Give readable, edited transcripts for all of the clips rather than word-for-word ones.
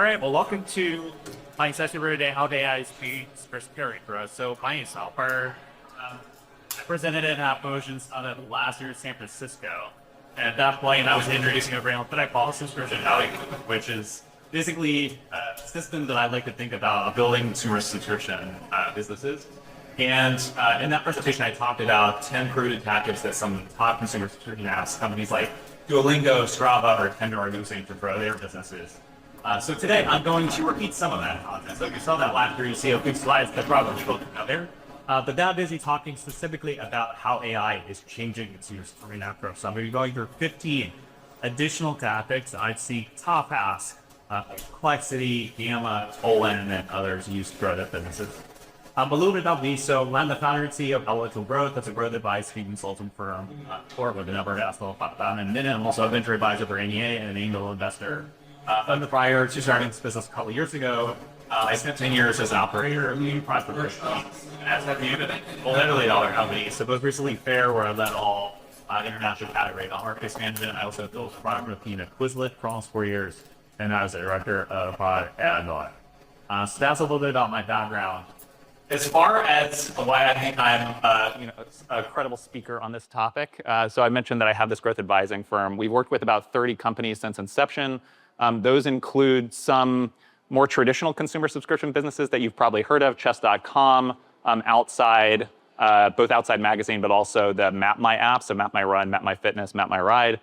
right, well, welcome to my session for today, how AI is being security for us. So my name is Alper. I presented at Motions on it last year in San Francisco. And at that point, I was introducing a brand that I call subscription value, which is basically a system that I like to think about building consumer subscription businesses. And in that presentation, I talked about 10 proven tactics that some of the top consumer subscription apps, companies like Duolingo, Strava, or Tender are using to grow their businesses. So today, I'm going to repeat some of that content. So if you saw that last year, you see a few slides that probably spoken out there. But now busy talking specifically about how AI is changing consumer subscription app growth. So I'm going to be going through 15 additional topics I'd see top ask, complexity, gamma, Olin, and others use to grow their businesses. A little bit about me. So I'm the founder and CEO of Untitled Growth. That's a growth advice consulting firm, or with a number of ask about that in a minute. I'm also a venture advisor for NEA and an angel investor. Prior to starting this business a couple of years ago, I spent 10 years as an operator of new profitability as a multi-billion-dollar company. So most recently Fair, where I led all international category marketplace management. I also built a product team at Quizlet for almost 4 years, and I was the director of product at Annoy. So that's a little bit about my background. As far as why I think I'm a credible speaker on this topic, so I mentioned that I have this growth advising firm. We've worked with about 30 companies since inception. Those include some more traditional consumer subscription businesses that you've probably heard of, chess.com, Outside, both Outside Magazine, but also the Map My app, so Map My Run, Map My Fitness, Map My Ride,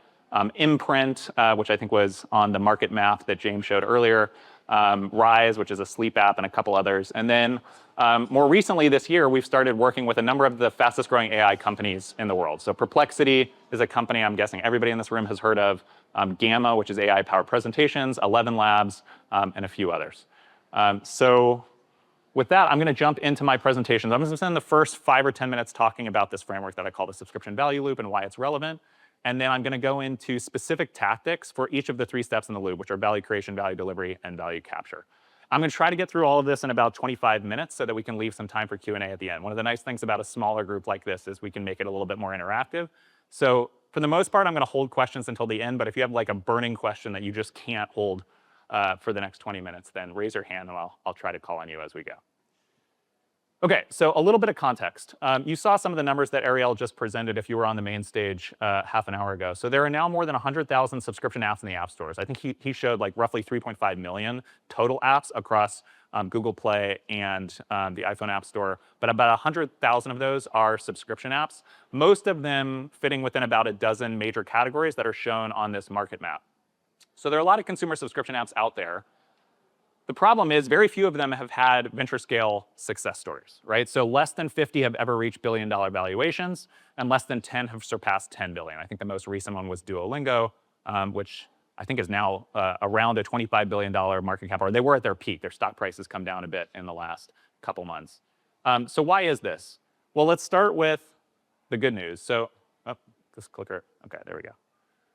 Imprint, which I think was on the market map that James showed earlier, Rise, which is a sleep app, and a couple others. And then more recently this year, we've started working with a number of the fastest growing AI companies in the world. So Perplexity is a company I'm guessing everybody in this room has heard of, Gamma, which is AI powered presentations, 11 Labs, and a few others. So with that, I'm going to jump into my presentations. I'm going to spend the first 5 or 10 minutes talking about this framework that I call the subscription value loop and why it's relevant. And then I'm going to go into specific tactics for each of the 3 steps in the loop, which are value creation, value delivery, and value capture. I'm going to try to get through all of this in about 25 minutes so that we can leave some time for Q&A at the end. One of the nice things about a smaller group like this is we can make it a little bit more interactive. So for the most part, I'm going to hold questions until the end, but if you have like a burning question that you just can't hold for the next 20 minutes, then raise your hand and I'll try to call on you as we go. Okay, so a little bit of context. You saw some of the numbers that Ariel just presented if you were on the main stage half an hour ago. So there are now more than 100,000 subscription apps in the app stores. I think he showed like roughly 3.5 million total apps across Google Play and the iPhone App Store, but about 100,000 of those are subscription apps, most of them fitting within about a dozen major categories that are shown on this market map. So there are a lot of consumer subscription apps out there. The problem is very few of them have had venture scale success stories, right? So less than 50 have ever reached billion-dollar valuations, and less than 10 have surpassed 10 billion. I think the most recent one was Duolingo, which I think is now around a $25 billion market cap, or they were at their peak. Their stock price has come down a bit in the last couple months. So why is this? Well, let's start with the good news. So, this clicker, okay, there we go.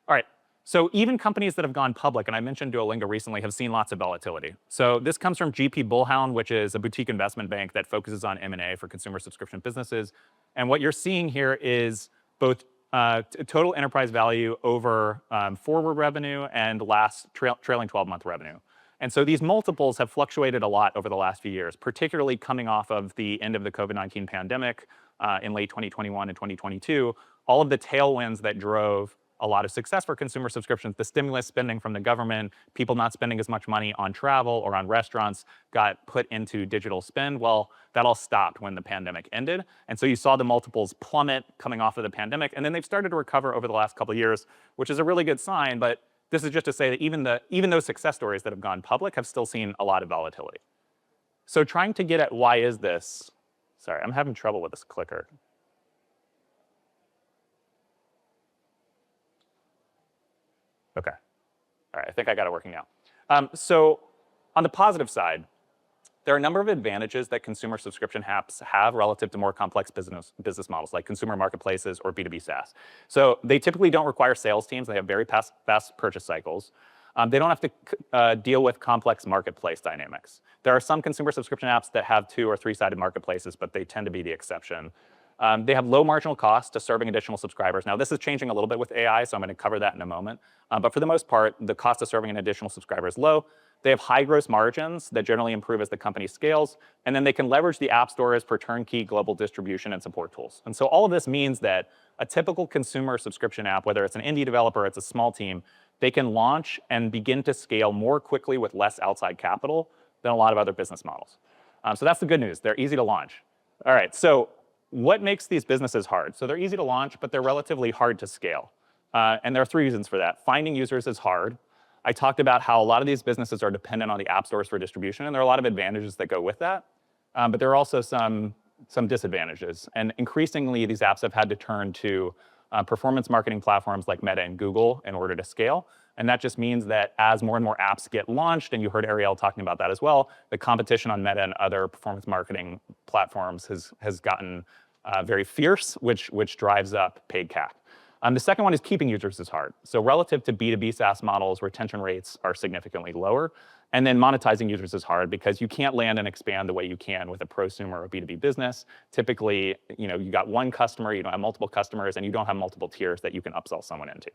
All right. So even companies that have gone public, and I mentioned Duolingo recently, have seen lots of volatility. So this comes from GP Bullhound, which is a boutique investment bank that focuses on M&A for consumer subscription businesses. And what you're seeing here is both total enterprise value over forward revenue and last trailing 12-month revenue. And so these multiples have fluctuated a lot over the last few years, particularly coming off of the end of the COVID-19 pandemic in late 2021 and 2022. All of the tailwinds that drove a lot of success for consumer subscriptions, the stimulus spending from the government, people not spending as much money on travel or on restaurants got put into digital spend. Well, that all stopped when the pandemic ended. And so you saw the multiples plummet coming off of the pandemic, and then they've started to recover over the last couple of years, which is a really good sign. But this is just to say that even those success stories that have gone public have still seen a lot of volatility. So trying to get at why is this, sorry, I'm having trouble with this clicker. Okay. All right, I think I got it working now. So on the positive side, there are a number of advantages that consumer subscription apps have relative to more complex business models like consumer marketplaces or B2B SaaS. So they typically don't require sales teams. They have very fast purchase cycles. They don't have to deal with complex marketplace dynamics. There are some consumer subscription apps that have 2- or 3-sided marketplaces, but they tend to be the exception. They have low marginal cost to serving additional subscribers. Now, this is changing a little bit with AI, so I'm going to cover that in a moment. But for the most part, the cost of serving an additional subscriber is low. They have high gross margins that generally improve as the company scales, and then they can leverage the app stores for turnkey global distribution and support tools. And so all of this means that a typical consumer subscription app, whether it's an indie developer or it's a small team, they can launch and begin to scale more quickly with less outside capital than a lot of other business models. So that's the good news. They're easy to launch. All right, so what makes these businesses hard? So they're easy to launch, but they're relatively hard to scale. And there are 3 reasons for that. Finding users is hard. I talked about how a lot of these businesses are dependent on the app stores for distribution, and there are a lot of advantages that go with that. But there are also some disadvantages. And increasingly, these apps have had to turn to performance marketing platforms like Meta and Google in order to scale. And that just means that as more and more apps get launched, and you heard Ariel talking about that as well, the competition on Meta and other performance marketing platforms has gotten very fierce, which drives up paid CAC. The second one is keeping users is hard. So relative to B2B SaaS models, retention rates are significantly lower. And then monetizing users is hard because you can't land and expand the way you can with a prosumer or B2B business. Typically, you got one customer, you don't have multiple customers, and you don't have multiple tiers that you can upsell someone into.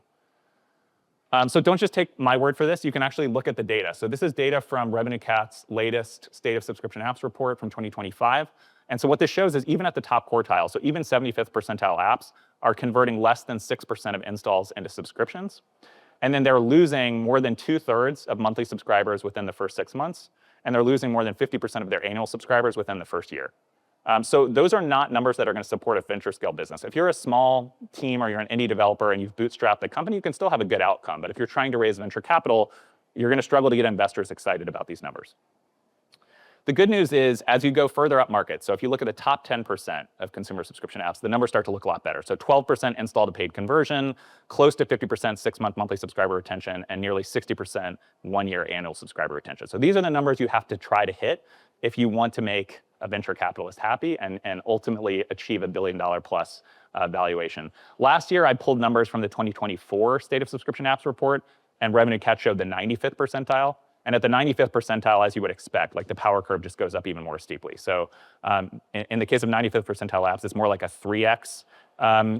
So don't just take my word for this. You can actually look at the data. So this is data from RevenueCat's latest State of Subscription Apps report from 2025. And so what this shows is even at the top quartile, so even 75th percentile apps are converting less than 6% of installs into subscriptions. And then they're losing more than 2/3 of monthly subscribers within the first 6 months. And they're losing more than 50% of their annual subscribers within the first year. So those are not numbers that are going to support a venture scale business. If you're a small team or you're an indie developer and you've bootstrapped the company, you can still have a good outcome. But if you're trying to raise venture capital, you're going to struggle to get investors excited about these numbers. The good news is, as you go further up market, so if you look at the top 10% of consumer subscription apps, the numbers start to look a lot better. So 12% install to paid conversion, close to 50% 6-month monthly subscriber retention, and nearly 60% 1-year annual subscriber retention. So these are the numbers you have to try to hit if you want to make a venture capitalist happy and ultimately achieve $1 billion plus valuation. Last year, I pulled numbers from the 2024 State of Subscription Apps report, and RevenueCat showed the 95th percentile. And at the 95th percentile, as you would expect, like the power curve just goes up even more steeply. So in the case of 95th percentile apps, it's more like a 3x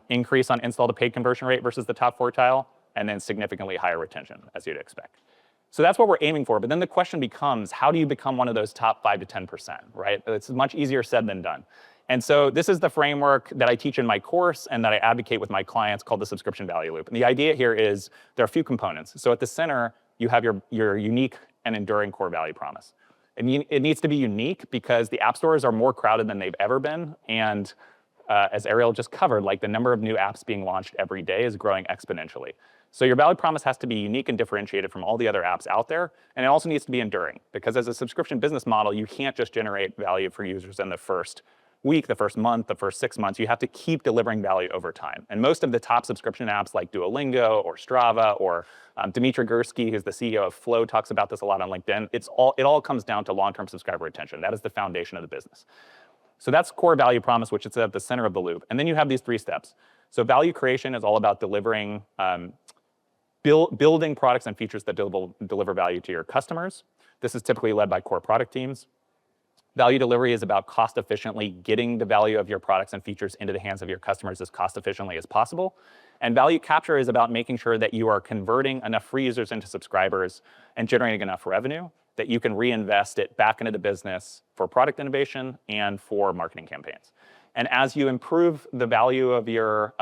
increase on install to paid conversion rate versus the top quartile, and then significantly higher retention, as you'd expect. So that's what we're aiming for. But then the question becomes, how do you become one of those top 5 to 10%, right? It's much easier said than done. And so this is the framework that I teach in my course and that I advocate with my clients called the subscription value loop. And the idea here is there are a few components. So at the center, you have your unique and enduring core value promise. It needs to be unique because the app stores are more crowded than they've ever been. And as Ariel just covered, like the number of new apps being launched every day is growing exponentially. So your value promise has to be unique and differentiated from all the other apps out there. And it also needs to be enduring because as a subscription business model, you can't just generate value for users in the first week, the first month, the first 6 months. You have to keep delivering value over time. And most of the top subscription apps like Duolingo or Strava or Dmitry Gursky, who's the CEO of Flow, talks about this a lot on LinkedIn. It all comes down to long-term subscriber retention. That is the foundation of the business. So that's core value promise, which is at the center of the loop. And then you have these 3 steps. So value creation is all about delivering, building products and features that deliver value to your customers. This is typically led by core product teams. Value delivery is about cost efficiently getting the value of your products and features into the hands of your customers as cost efficiently as possible. And value capture is about making sure that you are converting enough free users into subscribers and generating enough revenue that you can reinvest it back into the business for product innovation and for marketing campaigns. And as you improve the value of your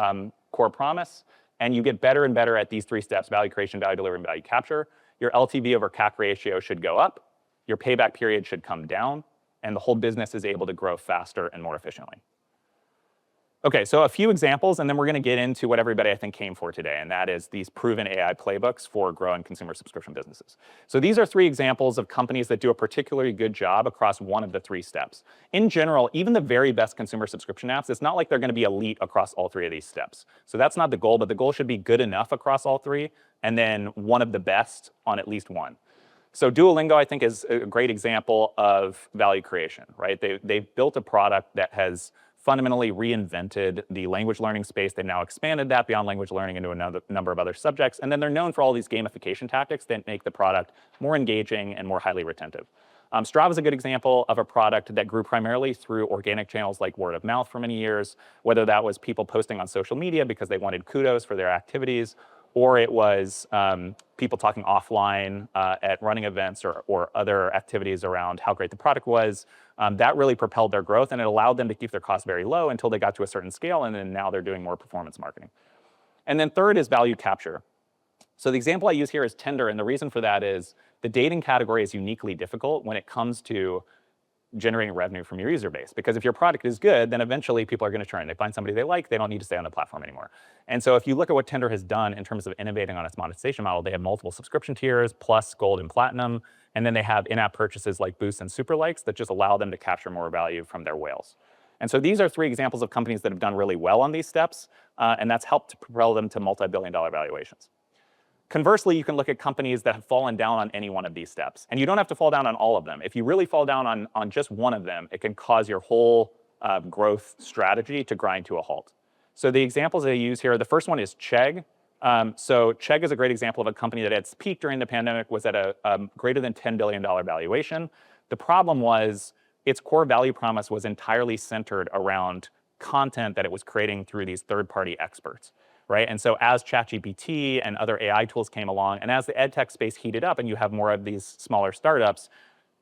core promise and you get better and better at these 3 steps, value creation, value delivery, and value capture, your LTV over CAC ratio should go up, your payback period should come down, and the whole business is able to grow faster and more efficiently. Okay, so a few examples, and then we're going to get into what everybody I think came for today, and that is these proven AI playbooks for growing consumer subscription businesses. So these are 3 examples of companies that do a particularly good job across one of the 3 steps. In general, even the very best consumer subscription apps, it's not like they're going to be elite across all 3 of these steps. So that's not the goal, but the goal should be good enough across all 3, and then one of the best on at least one. So Duolingo, I think, is a great example of value creation, right? They've built a product that has fundamentally reinvented the language learning space. They've now expanded that beyond language learning into a number of other subjects. And then they're known for all these gamification tactics that make the product more engaging and more highly retentive. Strava is a good example of a product that grew primarily through organic channels like word of mouth for many years, whether that was people posting on social media because they wanted kudos for their activities, or it was people talking offline at running events or other activities around how great the product was. That really propelled their growth, and it allowed them to keep their costs very low until they got to a certain scale, and then now they're doing more performance marketing. And then third is value capture. So the example I use here is Tinder, and the reason for that is the dating category is uniquely difficult when it comes to generating revenue from your user base. Because if your product is good, then eventually people are going to churn. They find somebody they like, they don't need to stay on the platform anymore. And so if you look at what Tinder has done in terms of innovating on its monetization model, they have multiple subscription tiers, plus gold and platinum, and then they have in-app purchases like boosts and super likes that just allow them to capture more value from their whales. And so these are three examples of companies that have done really well on these steps, and that's helped to propel them to multi-billion-dollar valuations. Conversely, you can look at companies that have fallen down on any one of these steps. And you don't have to fall down on all of them. If you really fall down on just one of them, it can cause your whole growth strategy to grind to a halt. So the examples I use here, the first one is Chegg. So Chegg is a great example of a company that at its peak during the pandemic was at a greater than $10 billion valuation. The problem was its core value promise was entirely centered around content that it was creating through these third-party experts. Right? And so as ChatGPT and other AI tools came along, and as the ed tech space heated up and you have more of these smaller startups,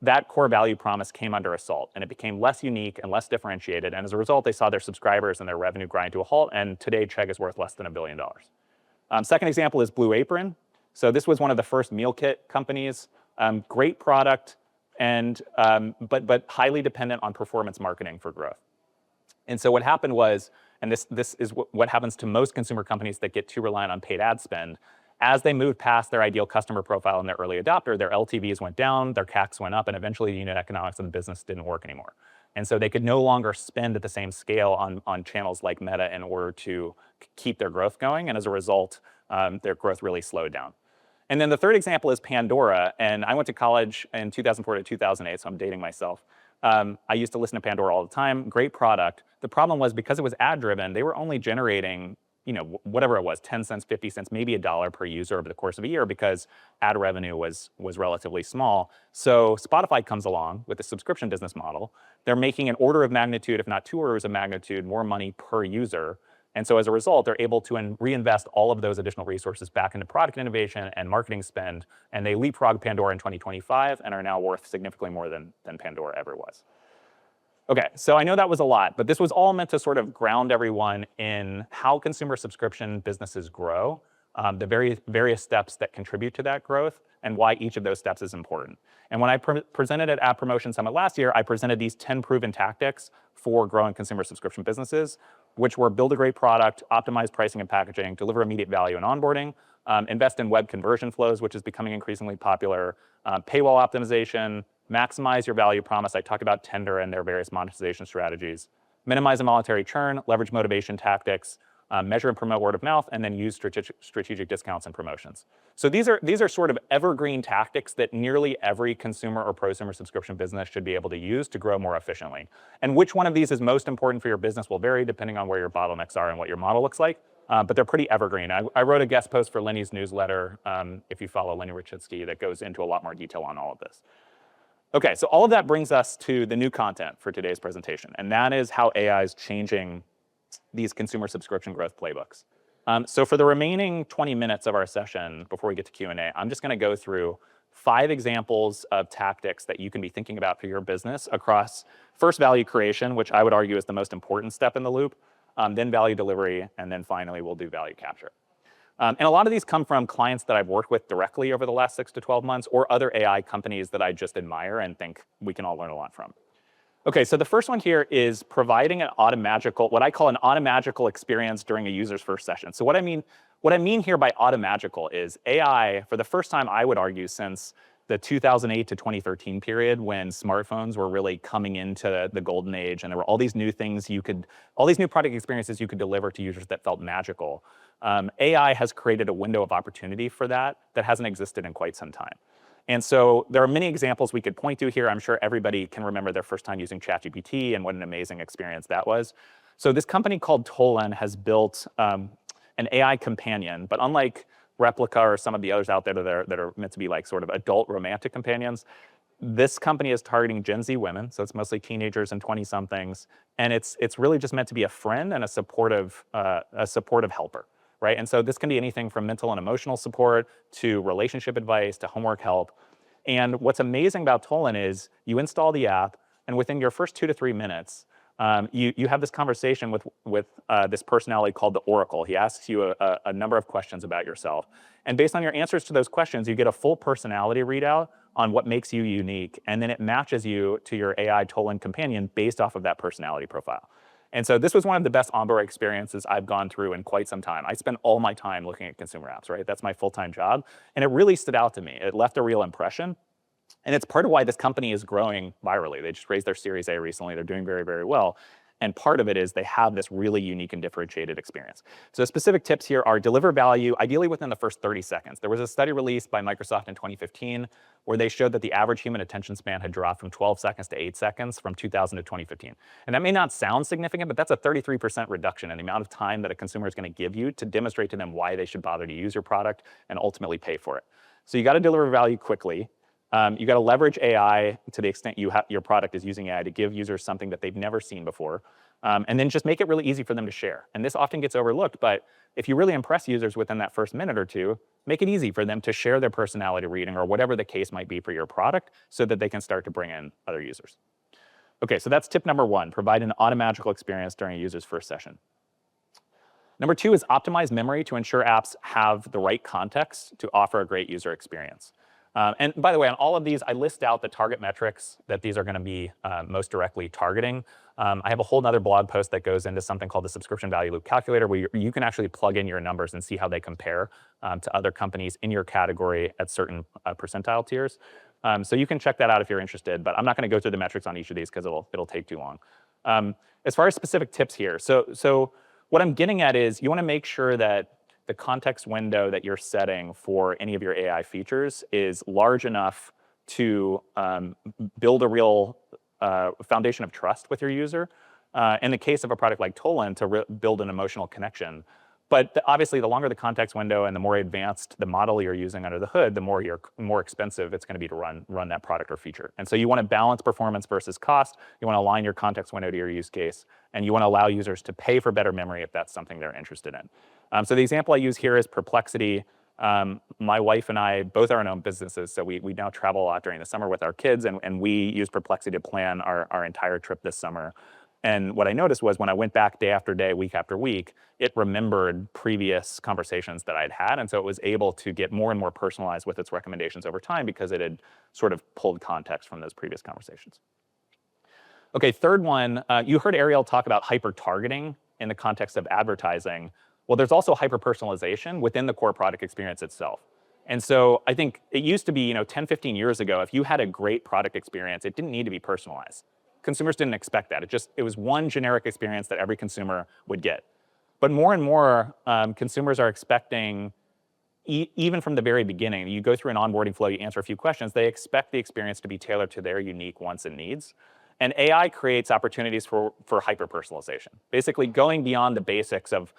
that core value promise came under assault, and it became less unique and less differentiated. And as a result, they saw their subscribers and their revenue grind to a halt, and today Chegg is worth less than $1 billion. Second example is Blue Apron. So this was one of the first meal kit companies. Great product, and but highly dependent on performance marketing for growth. And so what happened was, and this is what happens to most consumer companies that get too reliant on paid ad spend, as they moved past their ideal customer profile and their early adopter, their LTVs went down, their CACs went up, and eventually the unit economics of the business didn't work anymore. And so they could no longer spend at the same scale on channels like Meta in order to keep their growth going, and as a result, their growth really slowed down. And then the third example is Pandora, and I went to college in 2004 to 2008, so I'm dating myself. I used to listen to Pandora all the time, great product. The problem was because it was ad-driven, they were only generating, whatever it was, 10 cents, 50 cents, maybe $1 per user over the course of a year because ad revenue was relatively small. So Spotify comes along with a subscription business model. They're making an order of magnitude, if not 2 orders of magnitude, more money per user. And so as a result, they're able to reinvest all of those additional resources back into product innovation and marketing spend, and they leapfrog Pandora in 2025 and are now worth significantly more than Pandora ever was. Okay, so I know that was a lot, but this was all meant to sort of ground everyone in how consumer subscription businesses grow, the various steps that contribute to that growth, and why each of those steps is important. And when I presented at App Promotion Summit last year, I presented these 10 proven tactics for growing consumer subscription businesses, which were build a great product, optimize pricing and packaging, deliver immediate value and onboarding, invest in web conversion flows, which is becoming increasingly popular, paywall optimization, maximize your value promise. I talked about Tinder and their various monetization strategies, minimize involuntary churn, leverage motivation tactics, measure and promote word of mouth, and then use strategic discounts and promotions. So these are sort of evergreen tactics that nearly every consumer or prosumer subscription business should be able to use to grow more efficiently. And which one of these is most important for your business will vary depending on where your bottlenecks are and what your model looks like, but they're pretty evergreen. I wrote a guest post for Lenny's newsletter, if you follow Lenny Rachitsky, that goes into a lot more detail on all of this. Okay, so all of that brings us to the new content for today's presentation, and that is how AI is changing these consumer subscription growth playbooks. So for the remaining 20 minutes of our session, before we get to Q&A, I'm just gonna go through 5 examples of tactics that you can be thinking about for your business across first value creation, which I would argue is the most important step in the loop, then value delivery, and then finally we'll do value capture. And a lot of these come from clients that I've worked with directly over the last 6 to 12 months or other AI companies that I just admire and think we can all learn a lot from. Okay, so the first one here is providing an automagical, what I call an automagical experience during a user's first session. So what I mean here by automagical is AI, for the first time I would argue since the 2008 to 2013 period when smartphones were really coming into the golden age and there were all these new things all these new product experiences you could deliver to users that felt magical. AI has created a window of opportunity for that hasn't existed in quite some time. And so there are many examples we could point to here. I'm sure everybody can remember their first time using ChatGPT and what an amazing experience that was. So this company called Tolan has built an AI companion, but unlike Replica or some of the others out there that are meant to be like sort of adult romantic companions, this company is targeting Gen Z women, so it's mostly teenagers and 20-somethings, and it's really just meant to be a friend and a supportive helper. right? And so this can be anything from mental and emotional support to relationship advice to homework help. And what's amazing about Tolan is you install the app, and within your first 2 to 3 minutes, you have this conversation with this personality called the Oracle. He asks you a number of questions about yourself. And based on your answers to those questions, you get a full personality readout on what makes you unique. And then it matches you to your AI Tolan companion based off of that personality profile. And so this was one of the best onboard experiences I've gone through in quite some time. I spend all my time looking at consumer apps, right? That's my full-time job. And it really stood out to me. It left a real impression. And it's part of why this company is growing virally. They just raised their Series A recently. They're doing very, very well. And part of it is they have this really unique and differentiated experience. So specific tips here are deliver value, ideally within the first 30 seconds. There was a study released by Microsoft in 2015 where they showed that the average human attention span had dropped from 12 seconds to 8 seconds from 2000 to 2015. And that may not sound significant, but that's a 33% reduction in the amount of time that a consumer is going to give you to demonstrate to them why they should bother to use your product and ultimately pay for it. So you got to deliver value quickly. You got to leverage AI to the extent your product is using AI to give users something that they've never seen before. And then just make it really easy for them to share. And this often gets overlooked, but if you really impress users within that first minute or two, make it easy for them to share their personality reading or whatever the case might be for your product so that they can start to bring in other users. Okay, so that's tip number 1, provide an automagical experience during a user's first session. Number 2 is optimize memory to ensure apps have the right context to offer a great user experience. And by the way, on all of these, I list out the target metrics that these are going to be most directly targeting. I have a whole other blog post that goes into something called the subscription value loop calculator, where you can actually plug in your numbers and see how they compare to other companies in your category at certain percentile tiers. So you can check that out if you're interested, but I'm not going to go through the metrics on each of these because it'll take too long. As far as specific tips here, so what I'm getting at is you want to make sure that the context window that you're setting for any of your AI features is large enough to build a real foundation of trust with your user. In the case of a product like Tolan, to build an emotional connection. But obviously, the longer the context window and the more advanced the model you're using under the hood, the more expensive it's going to be to run that product or feature. And so you want to balance performance versus cost. You want to align your context window to your use case. And you want to allow users to pay for better memory if that's something they're interested in. So the example I use here is Perplexity. My wife and I both are in our own businesses, so we now travel a lot during the summer with our kids, and we use Perplexity to plan our entire trip this summer. And what I noticed was when I went back day after day, week after week, it remembered previous conversations that I'd had, and so it was able to get more and more personalized with its recommendations over time because it had sort of pulled context from those previous conversations. Okay, third one, you heard Ariel talk about hyper-targeting in the context of advertising. Well, there's also hyper-personalization within the core product experience itself. And so I think it used to be, 10, 15 years ago, if you had a great product experience, it didn't need to be personalized. Consumers didn't expect that. It was one generic experience that every consumer would get. But more and more, consumers are expecting, even from the very beginning, you go through an onboarding flow, you answer a few questions, they expect the experience to be tailored to their unique wants and needs. And AI creates opportunities for hyper-personalization, basically going beyond the basics of,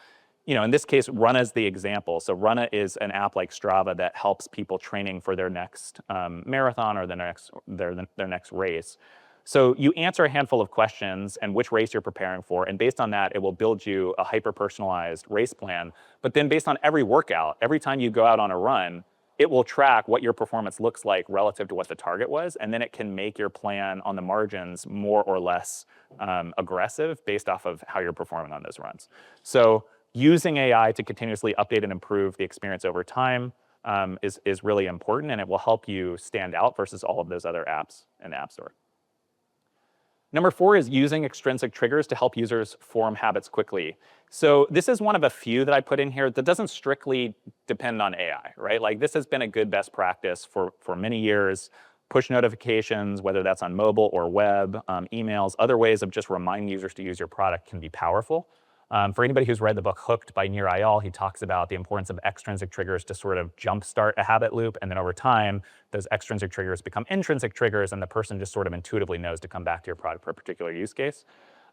in this case, Runna is the example. So Runna is an app like Strava that helps people training for their next marathon or their next race. So you answer a handful of questions and which race you're preparing for, and based on that, it will build you a hyper-personalized race plan. But then based on every workout, every time you go out on a run, it will track what your performance looks like relative to what the target was, and then it can make your plan on the margins more or less aggressive based off of how you're performing on those runs. So using AI to continuously update and improve the experience over time is really important, and it will help you stand out versus all of those other apps in the App Store. Number 4 is using extrinsic triggers to help users form habits quickly. So this is one of a few that I put in here that doesn't strictly depend on AI, right? Like this has been a good best practice for many years. Push notifications, whether that's on mobile or web, emails, other ways of just reminding users to use your product can be powerful. For anybody who's read the book Hooked by Nir Eyal, he talks about the importance of extrinsic triggers to sort of jumpstart a habit loop, and then over time, those extrinsic triggers become intrinsic triggers, and the person just sort of intuitively knows to come back to your product for a particular use case.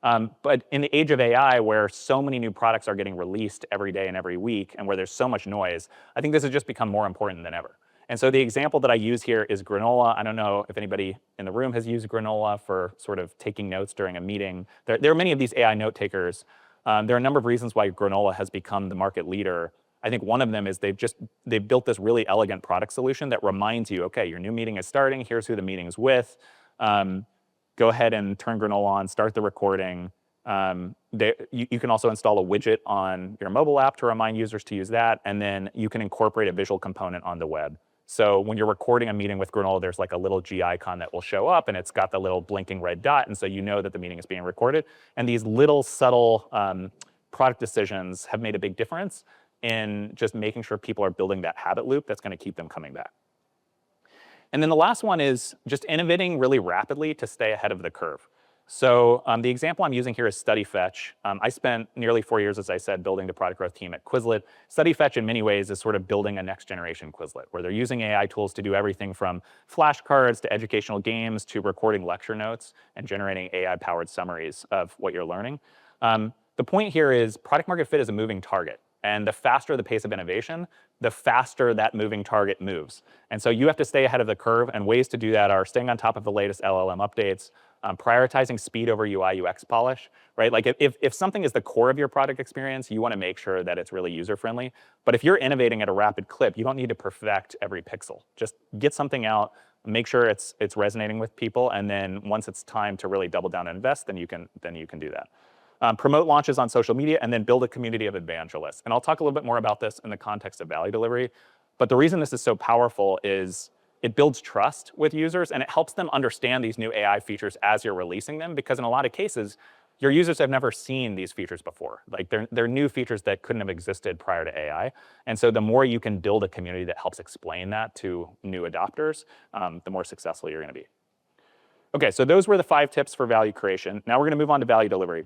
But in the age of AI, where so many new products are getting released every day and every week, and where there's so much noise, I think this has just become more important than ever. And so the example that I use here is Granola. I don't know if anybody in the room has used Granola for sort of taking notes during a meeting. There are many of these AI note takers. There are a number of reasons why Granola has become the market leader I think one of them is they've built this really elegant product solution that reminds you, okay, your new meeting is starting. Here's who the meeting's with. Go ahead and turn Granola on, start the recording. You can also install a widget on your mobile app to remind users to use that, and then you can incorporate a visual component on the web. So when you're recording a meeting with Granola, there's like a little G icon that will show up, and it's got the little blinking red dot, and so you know that the meeting is being recorded. And these little subtle product decisions have made a big difference in just making sure people are building that habit loop that's going to keep them coming back. And then the last one is just innovating really rapidly to stay ahead of the curve. So the example I'm using here is StudyFetch. I spent nearly 4 years, as I said, building the product growth team at Quizlet. StudyFetch, in many ways, is sort of building a next-generation Quizlet, where they're using AI tools to do everything from flashcards to educational games to recording lecture notes and generating AI-powered summaries of what you're learning. The point here is product market fit is a moving target. And the faster the pace of innovation, the faster that moving target moves. And so you have to stay ahead of the curve, and ways to do that are staying on top of the latest LLM updates, prioritizing speed over UI UX polish, right? Like if something is the core of your product experience, you want to make sure that it's really user-friendly. But if you're innovating at a rapid clip, you don't need to perfect every pixel. Just get something out, make sure it's resonating with people, and then once it's time to really double down and invest, then you can do that. Promote launches on social media, and then build a community of evangelists. And I'll talk a little bit more about this in the context of value delivery. But the reason this is so powerful is it builds trust with users, and it helps them understand these new AI features as you're releasing them, because in a lot of cases, your users have never seen these features before. Like they're new features that couldn't have existed prior to AI. And so the more you can build a community that helps explain that to new adopters, the more successful you're going to be. Okay, so those were the 5 tips for value creation. Now we're going to move on to value delivery.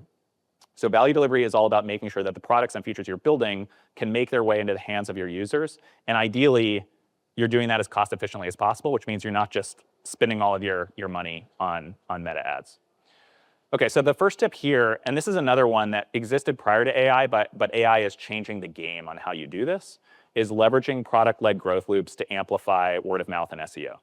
So value delivery is all about making sure that the products and features you're building can make their way into the hands of your users. And ideally, you're doing that as cost efficiently as possible, which means you're not just spending all of your money on meta ads. Okay, so the first tip here, and this is another one that existed prior to AI, but AI is changing the game on how you do this, is leveraging product-led growth loops to amplify word of mouth and SEO.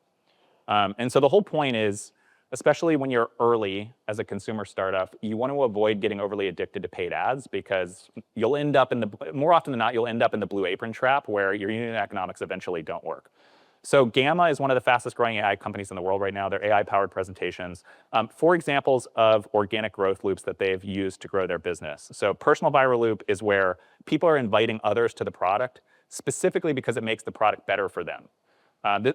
And so the whole point is, especially when you're early as a consumer startup, you want to avoid getting overly addicted to paid ads, because you'll end up more often than not, you'll end up in the blue apron trap where your unit economics eventually don't work. So Gamma is one of the fastest growing AI companies in the world right now. They're AI-powered presentations. 4 examples of organic growth loops that they've used to grow their business. So personal viral loop is where people are inviting others to the product, specifically because it makes the product better for them.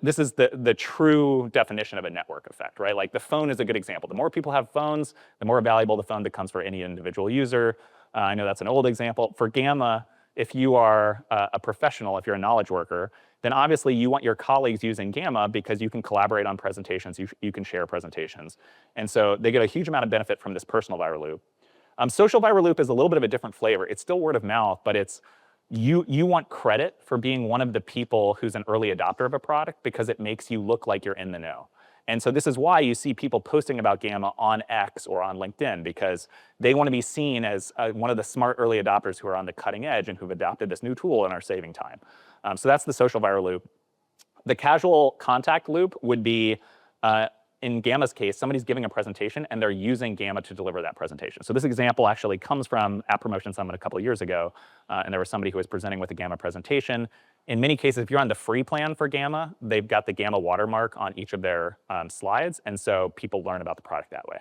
This is the true definition of a network effect, right? Like the phone is a good example. The more people have phones, the more valuable the phone becomes for any individual user. I know that's an old example. For Gamma, if you are a professional, if you're a knowledge worker, then obviously you want your colleagues using Gamma because you can collaborate on presentations, you can share presentations. And so they get a huge amount of benefit from this personal viral loop. Social viral loop is a little bit of a different flavor. It's still word of mouth, but it's you want credit for being one of the people who's an early adopter of a product, because it makes you look like you're in the know. And so this is why you see people posting about Gamma on X or on LinkedIn, because they want to be seen as one of the smart early adopters who are on the cutting edge and who've adopted this new tool and are saving time. So that's the social viral loop. The casual contact loop would be, in Gamma's case, somebody's giving a presentation and they're using Gamma to deliver that presentation. So this example actually comes from App Promotion Summit a couple of years ago, and there was somebody who was presenting with a Gamma presentation. In many cases, if you're on the free plan for Gamma, they've got the Gamma watermark on each of their slides, and so people learn about the product that way.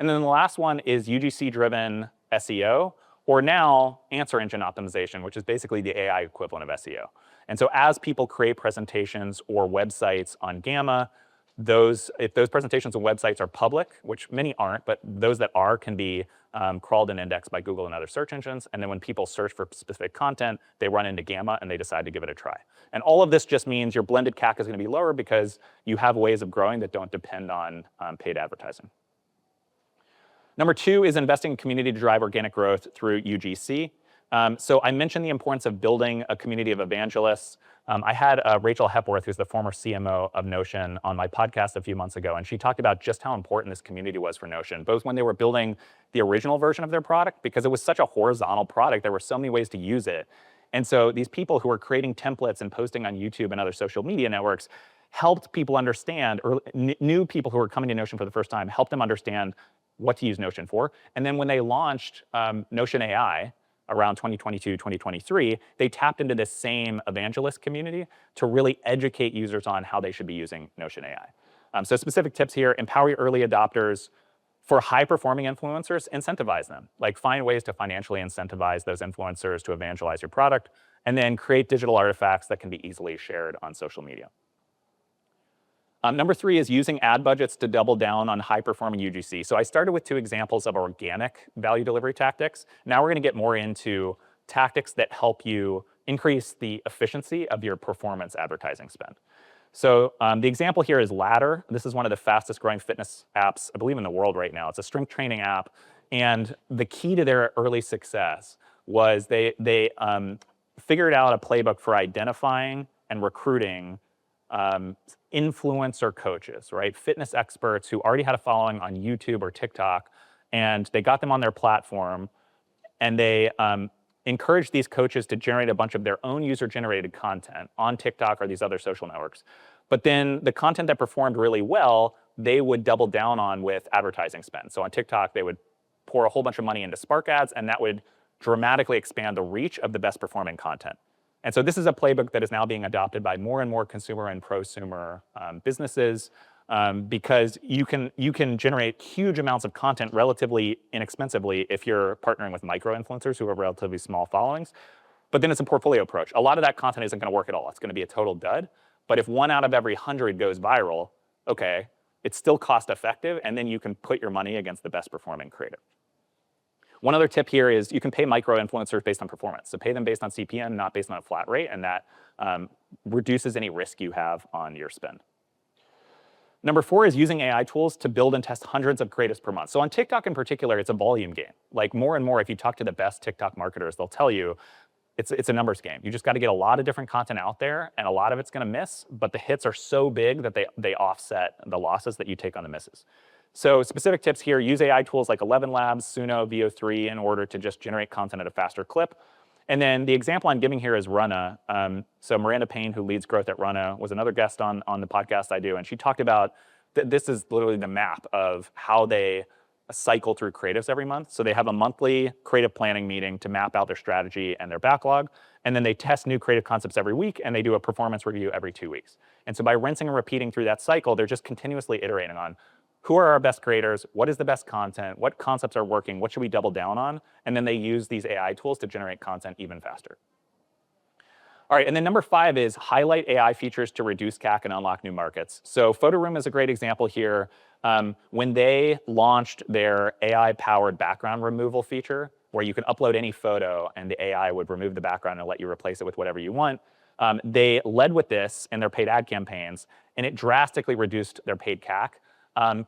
And then the last one is UGC-driven SEO, or now answer engine optimization, which is basically the AI equivalent of SEO. And so as people create presentations or websites on Gamma, if those presentations and websites are public, which many aren't, but those that are can be crawled and indexed by Google and other search engines. And then when people search for specific content, they run into Gamma and they decide to give it a try. And all of this just means your blended CAC is going to be lower because you have ways of growing that don't depend on paid advertising. Number 2 is investing in community to drive organic growth through UGC. So I mentioned the importance of building a community of evangelists. I had Rachel Hepworth, who's the former CMO of Notion, on my podcast a few months ago, and she talked about just how important this community was for Notion, both when they were building the original version of their product, because it was such a horizontal product, there were so many ways to use it. And so these people who were creating templates and posting on YouTube and other social media networks helped people understand, or new people who were coming to Notion for the first time, helped them understand what to use Notion for. And then when they launched Notion AI, around 2022, 2023, they tapped into this same evangelist community to really educate users on how they should be using Notion AI. So specific tips here: empower your early adopters. For high-performing influencers, incentivize them. Like, find ways to financially incentivize those influencers to evangelize your product, and then create digital artifacts that can be easily shared on social media. Number 3 is using ad budgets to double down on high-performing UGC. So I started with 2 examples of organic value delivery tactics. Now we're going to get more into tactics that help you increase the efficiency of your performance advertising spend. So the example here is Ladder. This is one of the fastest growing fitness apps, I believe, in the world right now. It's a strength training app. And the key to their early success was they figured out a playbook for identifying and recruiting influencer coaches, right? Fitness experts who already had a following on YouTube or TikTok. And they got them on their platform. And they encourage these coaches to generate a bunch of their own user-generated content on TikTok or these other social networks. But then the content that performed really well, they would double down on with advertising spend. So on TikTok, they would pour a whole bunch of money into Spark ads, and that would dramatically expand the reach of the best performing content. And so this is a playbook that is now being adopted by more and more consumer and prosumer businesses, because you can generate huge amounts of content relatively inexpensively if you're partnering with micro-influencers who have relatively small followings. But then it's a portfolio approach. A lot of that content isn't going to work at all. It's going to be a total dud. But if 1 out of every 100 goes viral, okay, it's still cost effective, and then you can put your money against the best performing creative. One other tip here is you can pay micro-influencers based on performance. So pay them based on CPM, not based on a flat rate, and that reduces any risk you have on your spend. Number 4 is using AI tools to build and test hundreds of creatives per month. So on TikTok in particular, it's a volume game. Like, more and more, if you talk to the best TikTok marketers, they'll tell you it's a numbers game. You just got to get a lot of different content out there, and a lot of it's going to miss, but the hits are so big that they offset the losses that you take on the misses. So specific tips here: use AI tools like 11 Labs, Suno, VO3 in order to just generate content at a faster clip. And then the example I'm giving here is Runna. So Miranda Payne, who leads growth at Runna, was another guest on the podcast I do, and she talked about this is literally the map of how they cycle through creatives every month. So they have a monthly creative planning meeting to map out their strategy and their backlog, and then they test new creative concepts every week, and they do a performance review every 2 weeks. And so by rinsing and repeating through that cycle, they're just continuously iterating on who are our best creators, what is the best content, what concepts are working, what should we double down on, and then they use these AI tools to generate content even faster. All right, and then number 5 is highlight AI features to reduce CAC and unlock new markets. So PhotoRoom is a great example here. When they launched their AI-powered background removal feature, where you can upload any photo and the AI would remove the background and let you replace it with whatever you want, they led with this in their paid ad campaigns, and it drastically reduced their paid CAC.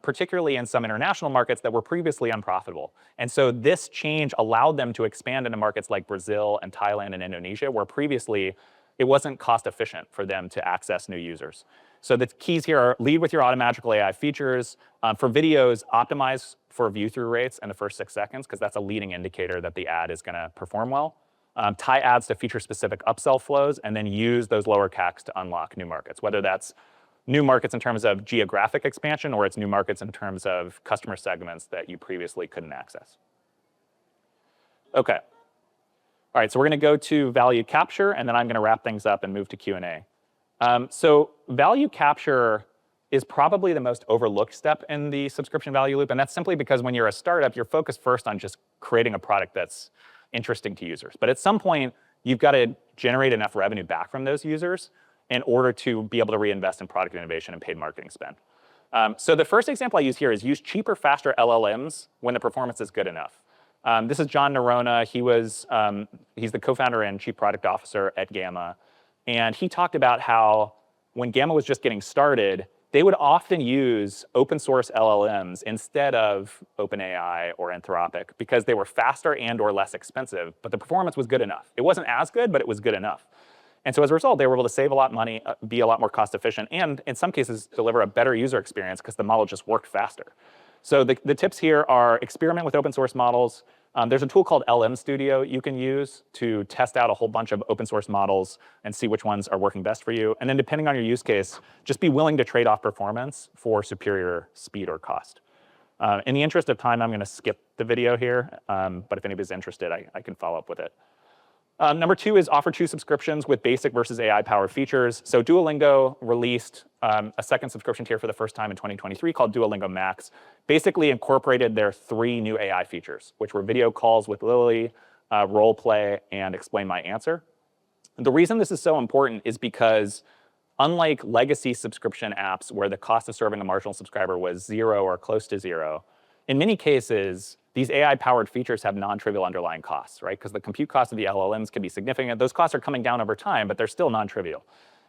Particularly in some international markets that were previously unprofitable. And so this change allowed them to expand into markets like Brazil and Thailand and Indonesia, where previously it wasn't cost efficient for them to access new users. So the keys here are: lead with your automagical AI features. For videos, optimize for view-through rates in the first 6 seconds, because that's a leading indicator that the ad is going to perform well. Tie ads to feature-specific upsell flows, and then use those lower CACs to unlock new markets, whether that's new markets in terms of geographic expansion, or it's new markets in terms of customer segments that you previously couldn't access. Okay. All right, so we're going to go to value capture, and then I'm going to wrap things up and move to Q&A. So value capture is probably the most overlooked step in the subscription value loop, and that's simply because when you're a startup, you're focused first on just creating a product that's interesting to users. But at some point, you've got to generate enough revenue back from those users in order to be able to reinvest in product innovation and paid marketing spend. So the first example I use here is use cheaper, faster LLMs when the performance is good enough. This is John Nerona. He's the co-founder and chief product officer at Gamma. And he talked about how when Gamma was just getting started, they would often use open source LLMs instead of OpenAI or Anthropic because they were faster and or less expensive, but the performance was good enough. It wasn't as good, but it was good enough. And so as a result, they were able to save a lot of money, be a lot more cost efficient, and in some cases, deliver a better user experience because the model just worked faster. So the tips here are: experiment with open source models. There's a tool called LM Studio you can use to test out a whole bunch of open source models and see which ones are working best for you. And then depending on your use case, just be willing to trade off performance for superior speed or cost. In the interest of time, I'm going to skip the video here, but if anybody's interested, I can follow up with it. Number 2 is offer 2 subscriptions with basic versus AI-powered features. So Duolingo released a second subscription tier for the first time in 2023 called Duolingo Max. Basically incorporated their 3 new AI features, which were video calls with Lily, role play, and explain my answer. The reason this is so important is because unlike legacy subscription apps where the cost of serving a marginal subscriber was 0 or close to 0, in many cases, these AI-powered features have non-trivial underlying costs, right? Because the compute cost of the LLMs can be significant. Those costs are coming down over time, but they're still non-trivial.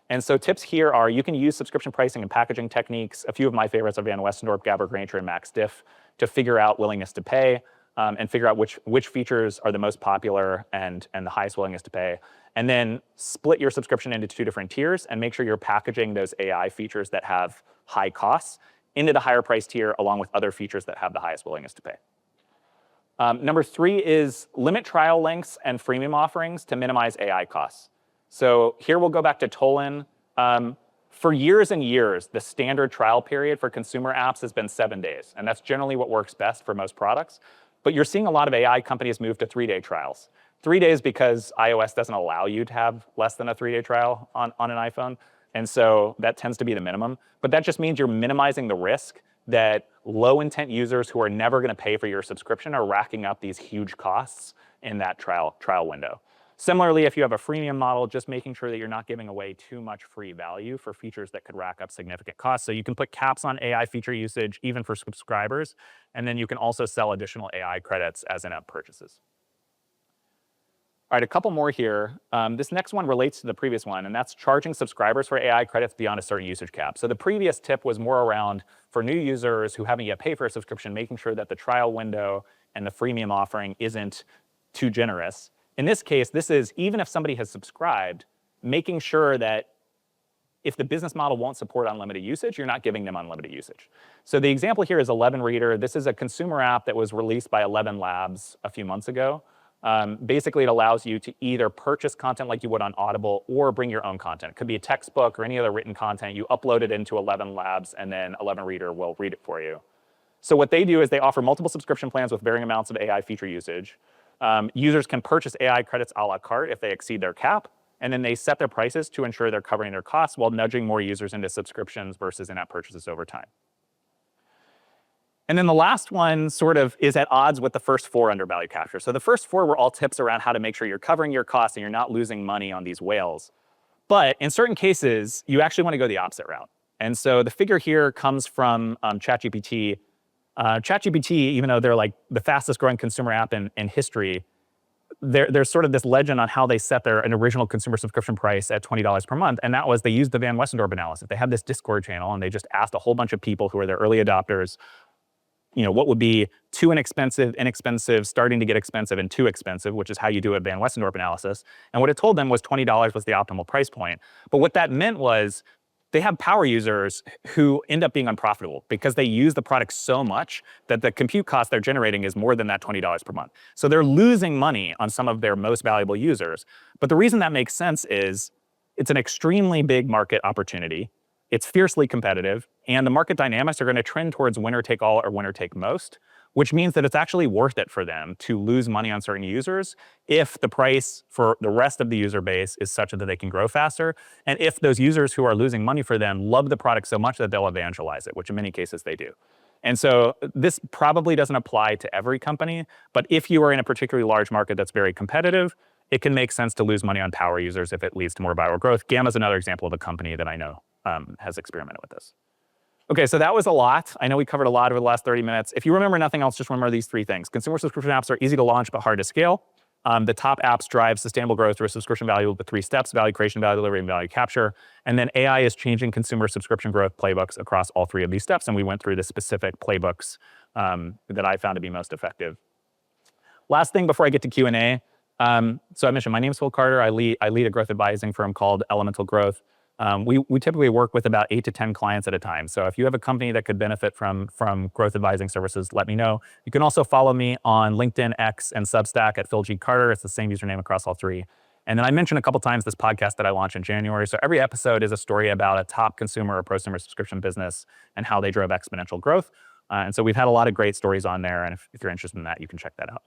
And so tips here are you can use subscription pricing and packaging techniques. A few of my favorites are Van Westendorp, Gabor Granger, and Max Diff to figure out willingness to pay and figure out which features are the most popular and the highest willingness to pay. And then split your subscription into 2 different tiers and make sure you're packaging those AI features that have high costs into the higher price tier along with other features that have the highest willingness to pay. Number 3 is limit trial lengths and freemium offerings to minimize AI costs. So here we'll go back to Tolan. For years and years, the standard trial period for consumer apps has been 7 days, and that's generally what works best for most products. But you're seeing a lot of AI companies move to 3-day trials. 3 days because iOS doesn't allow you to have less than a 3-day trial on an iPhone, and so that tends to be the minimum. But that just means you're minimizing the risk that low-intent users who are never going to pay for your subscription are racking up these huge costs in that trial window. Similarly, if you have a freemium model, just making sure that you're not giving away too much free value for features that could rack up significant costs. So you can put caps on AI feature usage even for subscribers, and then you can also sell additional AI credits as in-app purchases. All right, a couple more here. This next one relates to the previous one, and that's charging subscribers for AI credits beyond a certain usage cap. So the previous tip was more around for new users who haven't yet paid for a subscription, making sure that the trial window and the freemium offering isn't too generous. In this case, this is even if somebody has subscribed, making sure that if the business model won't support unlimited usage, you're not giving them unlimited usage. So the example here is 11 Reader. This is a consumer app that was released by 11 Labs a few months ago. Basically, it allows you to either purchase content like you would on Audible or bring your own content. It could be a textbook or any other written content. You upload it into 11 Labs, and then 11 Reader will read it for you. So what they do is they offer multiple subscription plans with varying amounts of AI feature usage. Users can purchase AI credits a la carte if they exceed their cap, and then they set their prices to ensure they're covering their costs while nudging more users into subscriptions versus in-app purchases over time. And then the last one sort of is at odds with the first 4 under value capture. So the first 4 were all tips around how to make sure you're covering your costs and you're not losing money on these whales. But in certain cases, you actually want to go the opposite route. And so the figure here comes from ChatGPT. ChatGPT, even though they're like the fastest growing consumer app in history, there's sort of this legend on how they set an original consumer subscription price at $20 per month. And that was they used the Van Westendorp analysis. They had this Discord channel and they just asked a whole bunch of people who are their early adopters, what would be too inexpensive, starting to get expensive, and too expensive, which is how you do a Van Westendorp analysis. And what it told them was $20 was the optimal price point. But what that meant was they have power users who end up being unprofitable because they use the product so much that the compute cost they're generating is more than that $20 per month. So they're losing money on some of their most valuable users. But the reason that makes sense is it's an extremely big market opportunity. It's fiercely competitive, and the market dynamics are going to trend towards winner take all or winner take most, which means that it's actually worth it for them to lose money on certain users if the price for the rest of the user base is such that they can grow faster, and if those users who are losing money for them love the product so much that they'll evangelize it, which in many cases they do. And so this probably doesn't apply to every company, but if you are in a particularly large market that's very competitive, it can make sense to lose money on power users if it leads to more viral growth. Gamma is another example of a company that I know has experimented with this. Okay, so that was a lot. I know we covered a lot over the last 30 minutes. If you remember nothing else, just remember these 3 things. Consumer subscription apps are easy to launch but hard to scale. The top apps drive sustainable growth through a subscription value with the 3 steps: value creation, value delivery, and value capture. And then AI is changing consumer subscription growth playbooks across all 3 of these steps, and we went through the specific playbooks that I found to be most effective. Last thing before I get to Q&A. So I mentioned my name is Phil Carter. I lead a growth advising firm called Elemental Growth. We typically work with about 8 to 10 clients at a time. So if you have a company that could benefit from growth advising services, let me know. You can also follow me on LinkedIn, X, and Substack at Phil G. Carter. It's the same username across all 3. And then I mentioned a couple times this podcast that I launched in January. So every episode is a story about a top consumer or prosumer subscription business and how they drove exponential growth. And so we've had a lot of great stories on there. And if you're interested in that, you can check that out.